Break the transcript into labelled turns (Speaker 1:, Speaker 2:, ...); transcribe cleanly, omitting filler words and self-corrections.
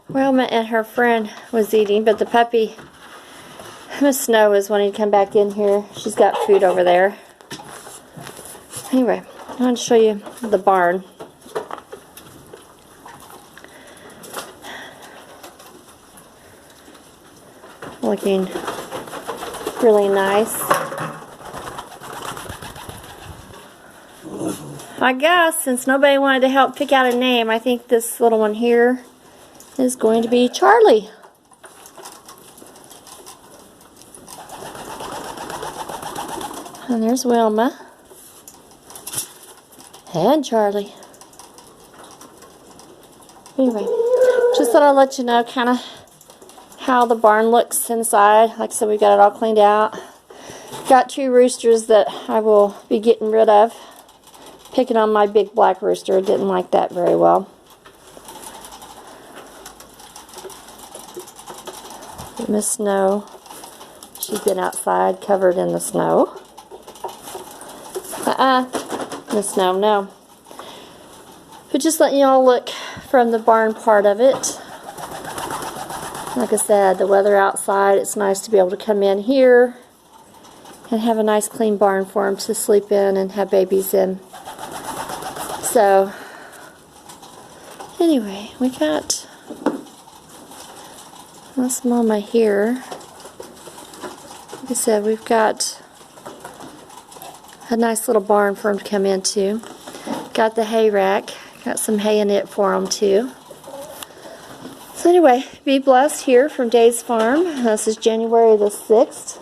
Speaker 1: Wilma and her friend was eating, but the puppy, Miss Snow, is wanting to come back in here. She's got food over there. Anyway, I want to show you the barn. Looking really nice. I guess since nobody wanted to help pick out a name, I think this little one here is going to be Charlie. And there's Wilma and Charlie. Anyway, just thought I'd let you know kind of how the barn looks inside. Like I said, we got it all cleaned out. Got 2 roosters that I will be getting rid of. Picking on my big black rooster. Didn't like that very well. Miss Snow, she's been outside covered in the snow. Miss Snow, no. But just letting you all look from the barn part of it. Like I said, the weather outside, it's nice to be able to come in here and have a nice clean barn for them to sleep in and have babies in. So, anyway, we got this mama here. Like I said, we've got a nice little barn for them to come into. Got the hay rack. Got some hay in it for them too. So anyway, be blessed here from Dave's Farm. This is January the 6th.